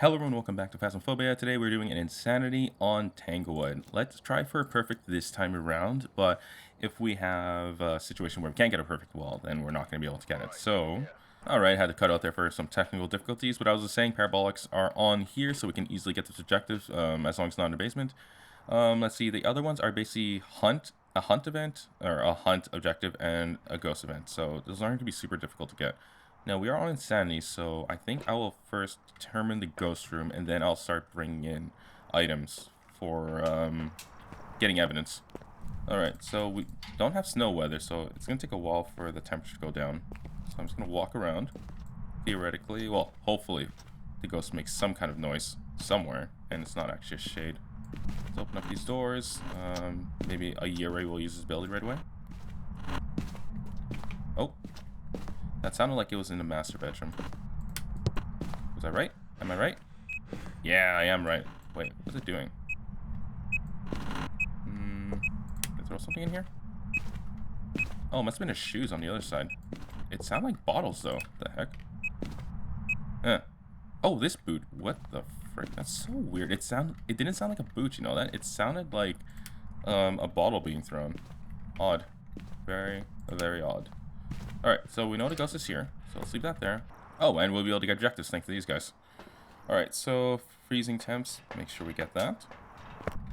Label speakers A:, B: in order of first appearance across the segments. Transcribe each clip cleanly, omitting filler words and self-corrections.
A: Hello everyone, welcome back to Phasmophobia. Today we're doing an insanity on Tanglewood. Let's try for a perfect this time around, but if we have a situation where we can't get a perfect wall, then we're not going to be able to get it. So, alright, had to cut out there for some technical difficulties, but I was just saying parabolics are on here so we can easily get this objective as long as it's not in the basement. Let's see, the other ones are basically a hunt event, or a hunt objective, and a ghost event. So those aren't going to be super difficult to get. Now, we are on insanity, so I think I will first determine the ghost room, and then I'll start bringing in items for getting evidence. Alright, so we don't have snow weather, so it's going to take a while for the temperature to go down. So I'm just going to walk around. Theoretically, well, hopefully, the ghost makes some kind of noise somewhere, and it's not actually a shade. Let's open up these doors. Maybe a Yuri will use his ability right away. Oh. That sounded like it was in the master bedroom. Was I right? Am I right? Yeah, I am right. Wait, what's it doing? Can I throw something in here? Oh, it must have been his shoes on the other side. It sounded like bottles, though. The heck? Oh, this boot. What the frick? That's so weird. It didn't sound like a boot, you know that? It sounded like a bottle being thrown. Odd. Very, very odd. Alright, so we know the ghost is here, so let's leave that there. Oh, and we'll be able to get objectives thanks to these guys. Alright, so freezing temps, make sure we get that.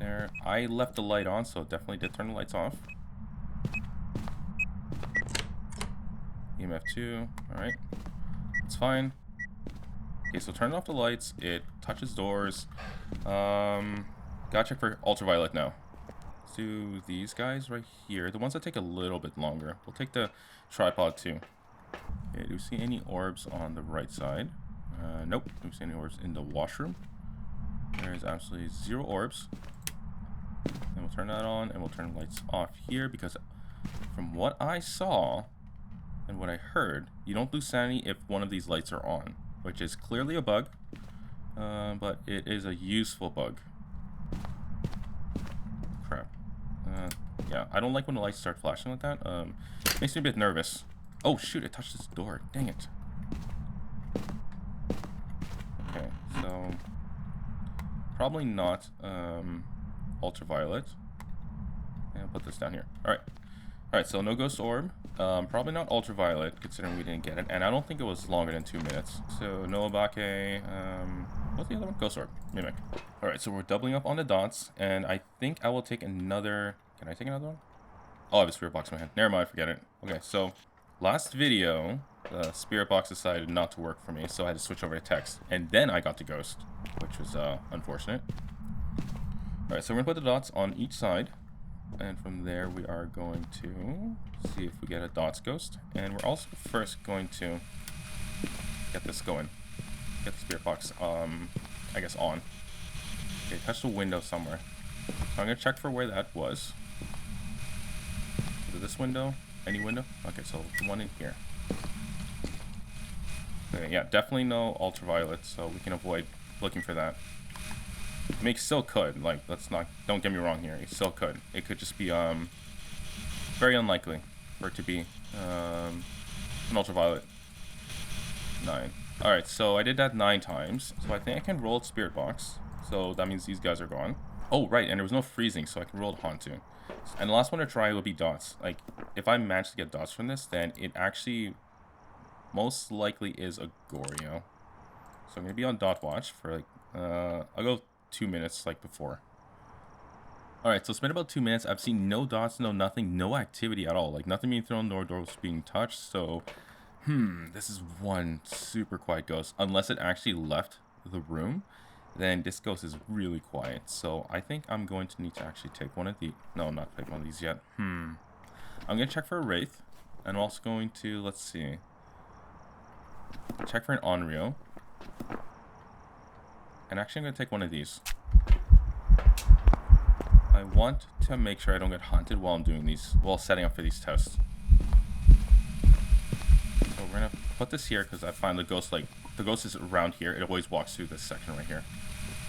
A: There, I left the light on, so definitely did turn the lights off. EMF 2, alright. It's fine. Okay, so turn off the lights, it touches doors. Gotta check for ultraviolet now. Let's do these guys right here, the ones that take a little bit longer. We'll take the tripod too. Okay, do we see any orbs on the right side? Nope. Do we see any orbs in the washroom? There's absolutely 0 orbs. And we'll turn that on, and we'll turn the lights off here, because from what I saw and what I heard, you don't lose sanity if one of these lights are on, which is clearly a bug, but it is a useful bug. Crap. Yeah, I don't like when the lights start flashing like that. Makes me a bit nervous. Oh shoot, it touched this door. Dang it. Okay, so probably not ultraviolet. And I'll put this down here. Alright, so no ghost orb. Probably not ultraviolet, considering we didn't get it. And I don't think it was longer than 2 minutes. So no Abake. What's the other one? Ghost orb. Mimic. Alright, so we're doubling up on the dots. And I think I will take another... Can I take another one? Oh, I have a spirit box in my hand. Never mind, forget it. Okay, so last video, the spirit box decided not to work for me, so I had to switch over to text. And then I got the ghost, which was unfortunate. Alright, so we're going to put the dots on each side. And from there, we are going to see if we get a dots ghost. And we're also first going to get this going. Get the spirit box, I guess, on. Okay, touch the window somewhere. So I'm going to check for where that was. Is it this window? Any window? Okay, so the one in here. Okay, yeah, definitely no ultraviolet, so we can avoid looking for that. I mean, it still could, like, don't get me wrong here, it still could. It could just be, very unlikely for it to be, an ultraviolet. 9. Alright, so I did that 9 times, so I think I can roll a spirit box, so that means these guys are gone. Oh, right, and there was no freezing, so I can roll a haunt too. And the last one to try will be dots. Like, if I manage to get dots from this, then it actually most likely is a Goryo. So I'm going to be on dot watch for, like, I'll go 2 minutes, like before. Alright, so it's been about 2 minutes. I've seen no dots, no nothing, no activity at all. Like, nothing being thrown, nor doors being touched, so... this is one super quiet ghost. Unless it actually left the room, then this ghost is really quiet. So I think I'm going to need to actually take one of the... No, I'm not taking one of these yet. I'm going to check for a Wraith. And I'm also going to, let's see, check for an Onryo. And actually I'm going to take one of these. I want to make sure I don't get haunted while I'm doing these, while setting up for these tests. So we're going to put this here because I find the ghost, like, the ghost is around here. It always walks through this section right here.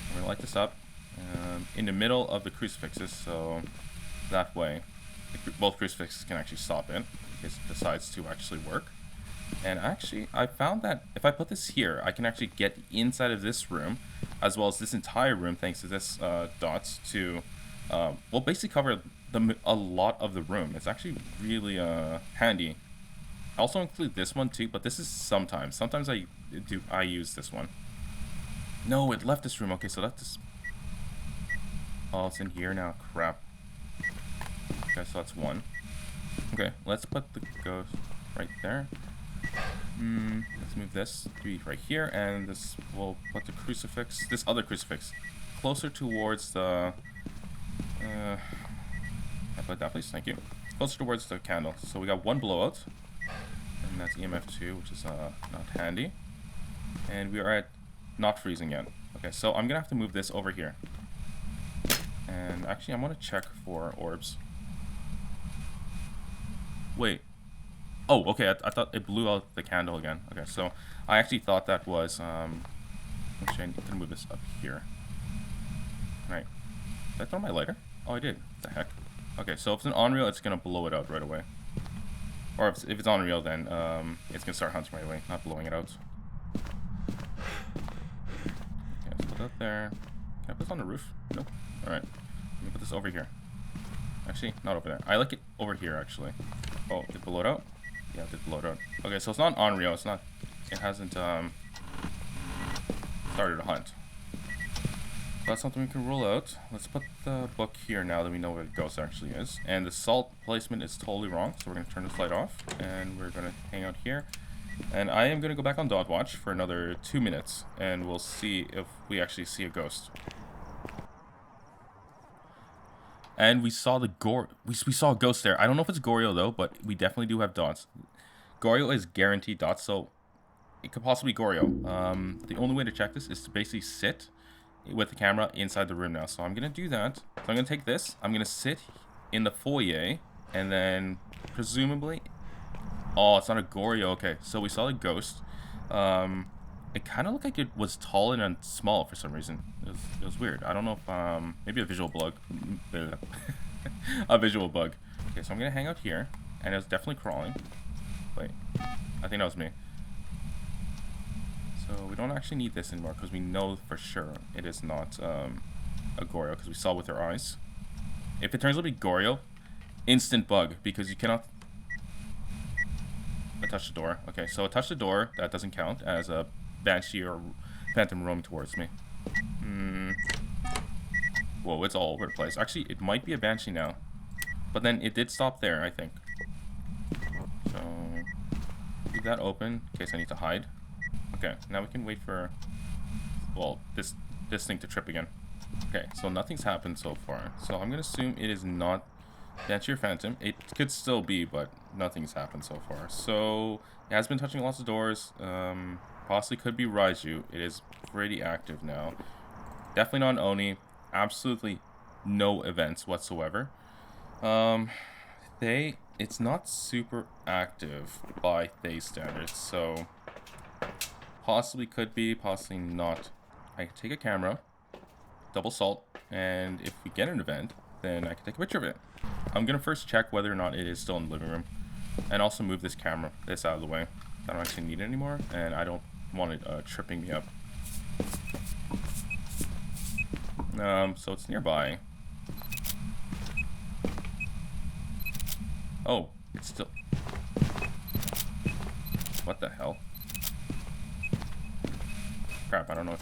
A: I'm going to light this up in the middle of the crucifixes, so that way both crucifixes can actually stop it in case it decides to actually work. And actually, I found that if I put this here, I can actually get inside of this room, as well as this entire room, thanks to this dots, to, well, basically cover a lot of the room. It's actually really handy. I also include this one too, but this is sometimes. Sometimes I use this one. No, it left this room. Okay, so that's... Oh, it's in here now. Crap. Okay, so that's one. Okay, let's put the ghost right there. Let's move this to be right here, and this will put the crucifix, this other crucifix, closer towards the... I put that, please. Thank you. Closer towards the candle. So we got one blowout, and that's EMF 2, which is not handy. And we are at not freezing yet. Okay, so I'm gonna have to move this over here. And actually, I'm gonna check for orbs. Wait. Oh, okay. I thought it blew out the candle again. Okay, so I actually thought that was. Actually, I need to move this up here. Right. Did I throw my lighter? Oh, I did. What the heck? Okay, so if it's an on-reel, it's gonna blow it out right away. Or if it's on reel, then it's gonna start hunting right away, not blowing it out. Okay, let's put that there. Can I put this on the roof? Nope. Alright. Let me put this over here. Actually, not over there. I like it over here, actually. Oh, did it blow it out? Yeah, it did blow it out. Okay, so it's not on reel. It's not... It hasn't started to hunt. So that's something we can rule out. Let's put the book here now that we know where the ghost actually is. And the salt placement is totally wrong, so we're going to turn this light off. And we're going to hang out here. And I am going to go back on dot watch for another 2 minutes. And we'll see if we actually see a ghost. And we saw the we saw a ghost there. I don't know if it's Goryo though, but we definitely do have dots. Goryo is guaranteed dots, so it could possibly be Goryo. The only way to check this is to basically sit with the camera inside the room now. So I'm going to do that. So I'm going to take this. I'm going to sit in the foyer, and then presumably... Oh, it's not a Goryo. Okay, so we saw the ghost. It kind of looked like it was tall and small for some reason. It was weird. I don't know if, maybe a visual bug. A visual bug. Okay, so I'm going to hang out here. And it was definitely crawling. Wait. I think that was me. So we don't actually need this anymore because we know for sure it is not a Goryo because we saw with our eyes. If it turns out to be Goryo, instant bug because you cannot... I touched the door. Okay, so I touched the door. That doesn't count as a Banshee or Phantom roaming towards me. Whoa, it's all over the place. Actually, it might be a Banshee now. But then it did stop there, I think. So, leave that open in case I need to hide. Okay, now we can wait for, well, this thing to trip again. Okay, so nothing's happened so far. So I'm going to assume it is not Banshee or Phantom. It could still be, but nothing's happened so far. So, it has been touching lots of doors. Possibly could be Raiju. It is pretty active now. Definitely not Oni. Absolutely no events whatsoever. It's not super active by Thay standards, so possibly could be, possibly not. I can take a camera, double salt, and if we get an event, then I can take a picture of it. I'm gonna first check whether or not it is still in the living room, and also move this out of the way. I don't actually need it anymore, and I don't want it tripping me up. So it's nearby. Oh, it's still... What the hell? Crap, I don't know.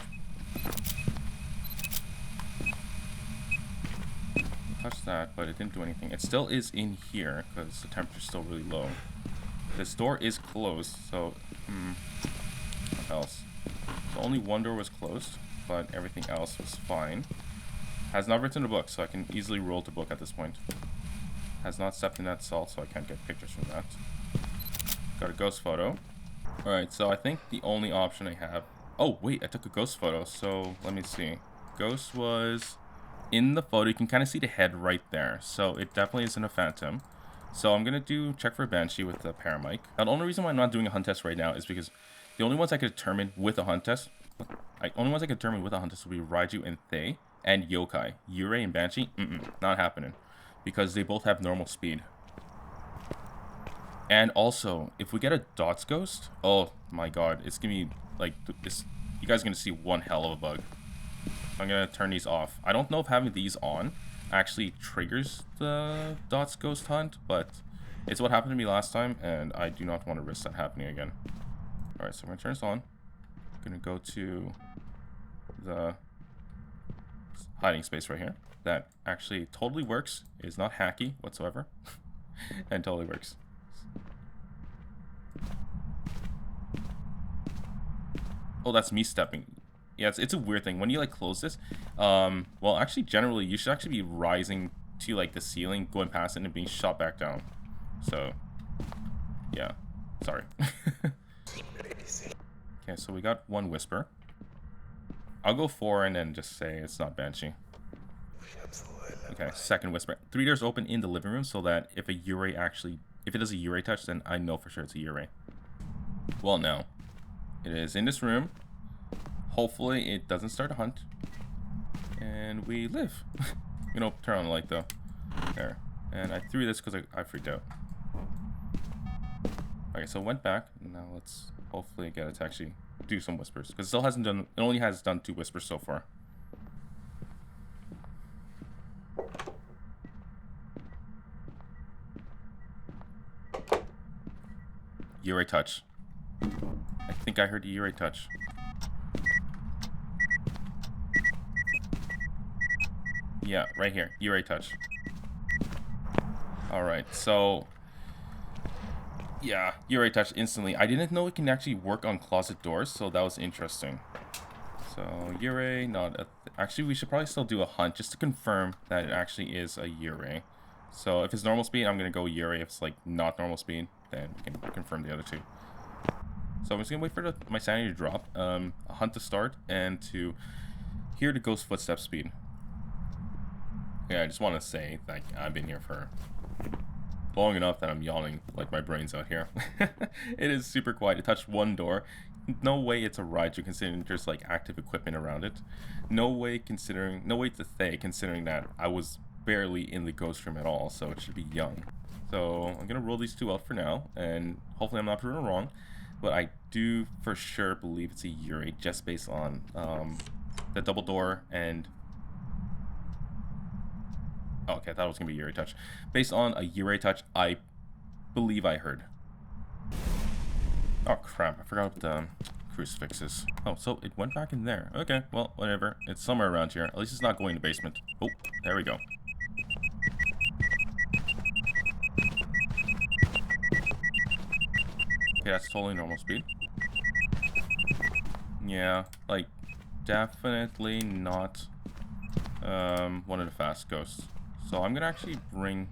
A: Touch that, but it didn't do anything. It still is in here, because the temperature's still really low. This door is closed, so... what else? So only one door was closed, but everything else was fine. Has not written a book, so I can easily roll to book at this point. Has not stepped in that salt, so I can't get pictures from that. Got a ghost photo. Alright, so I think the only option I have... Oh, wait, I took a ghost photo, so let me see. Ghost was in the photo. You can kind of see the head right there, so it definitely isn't a Phantom. So I'm going to check for Banshee with the paramic. Now, the only reason why I'm not doing a hunt test right now is because the only ones I could determine with a hunt test... only ones I could determine with a hunt test would be Raiju and Thay, and Yokai. Yurei and Banshee? Not happening. Because they both have normal speed. And also, if we get a dots ghost, oh my god, it's gonna be like this. You guys are gonna see one hell of a bug. I'm gonna turn these off. I don't know if having these on actually triggers the dots ghost hunt, but it's what happened to me last time, and I do not want to risk that happening again. Alright, so I'm gonna turn this on. I'm gonna go to the hiding space right here. That actually totally works. It is not hacky whatsoever. And totally works. Oh, that's me stepping. Yeah, it's a weird thing. When you, like, close this, well, actually, generally, you should actually be rising to, like, the ceiling, going past it, and being shot back down. So, yeah. Sorry. Okay, so we got one whisper. I'll go 4 and then just say it's not Banshee. Okay, second whisper. 3 doors open in the living room so that if a Yurei actually... If it does a Yurei touch, then I know for sure it's a Yurei. Well, no. It is in this room. Hopefully it doesn't start a hunt. And we live. You know, turn on the light though. There. And I threw this because I freaked out. Okay, so it went back. Now let's hopefully get it to actually do some whispers. Because it still hasn't done... It only has done 2 whispers so far. Yurei touch. I think I heard a Yurei touch. Yeah, right here. Yurei touch. Alright, so... Yeah, Yurei touch instantly. I didn't know it can actually work on closet doors, so that was interesting. So, Yurei, not a... Actually, we should probably still do a hunt just to confirm that it actually is a Yurei. So, if it's normal speed, I'm going to go Yurei. If it's, like, not normal speed, then we can confirm the other 2. So, I'm just going to wait for my sanity to drop, a hunt to start, and to hear the ghost footstep speed. Yeah, I just want to say, like, I've been here for long enough that I'm yawning like my brains out here. It is super quiet. It touched 1 door. No way it's a Raiju considering there's like active equipment around it. No way to say considering that I was barely in the ghost room at all, so it should be young. So I'm gonna roll these 2 out for now, and hopefully I'm not proven wrong, but I do for sure believe it's a Yurei just based on the double door and... Oh, okay, I thought it was going to be Yurei touch. Based on a Yurei touch, I believe I heard. Oh, crap. I forgot the crucifixes. Oh, so it went back in there. Okay, well, whatever. It's somewhere around here. At least it's not going to the basement. Oh, there we go. Okay, that's totally normal speed. Yeah, like, definitely not one of the fast ghosts. So I'm gonna actually bring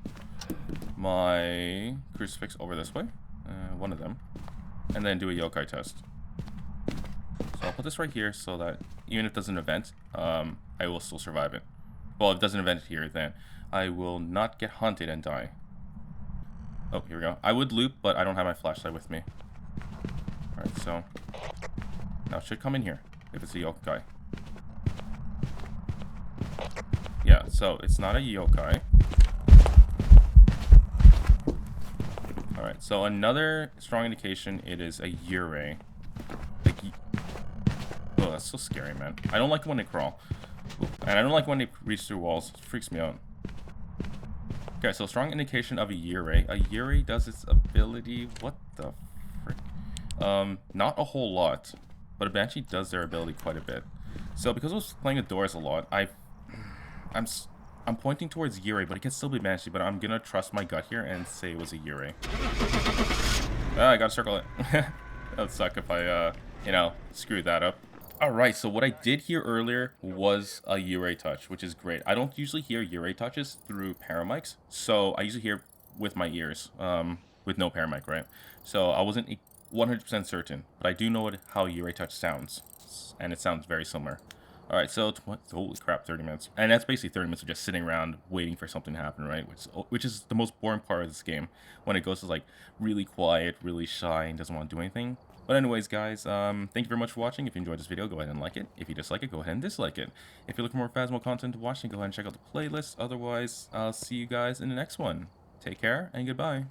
A: my crucifix over this way, one of them, and then do a yokai test. So I'll put this right here so that even if it doesn't event, I will still survive it. Well, if it doesn't event here, then I will not get hunted and die. Oh, here we go. I would loop, but I don't have my flashlight with me. Alright, so now it should come in here if it's a yokai. Yeah, so it's not a yokai. Alright, so another strong indication it is a Yurei. Like, oh, that's so scary, man. I don't like when they crawl. And I don't like when they reach through walls. It freaks me out. Okay, so strong indication of a Yurei. A Yurei does its ability... What the frick? Not a whole lot. But a Banshee does their ability quite a bit. So because I was playing the doors a lot, I'm pointing towards Yurei, but it can still be Banshee, but I'm gonna trust my gut here and say it was a Yurei. I gotta circle it. That would suck if I, you know, screwed that up. Alright, so what I did hear earlier was a Yurei touch, which is great. I don't usually hear Yurei touches through paramics, so I usually hear with my ears, with no paramic, right? So I wasn't 100% certain, but I do know how Yurei touch sounds, and it sounds very similar. Alright, so, holy crap, 30 minutes. And that's basically 30 minutes of just sitting around waiting for something to happen, right? Which is the most boring part of this game, when it goes to, like, really quiet, really shy, and doesn't want to do anything. But anyways, guys, thank you very much for watching. If you enjoyed this video, go ahead and like it. If you dislike it, go ahead and dislike it. If you're looking for more Phasmo content to watch, then go ahead and check out the playlist. Otherwise, I'll see you guys in the next one. Take care, and goodbye.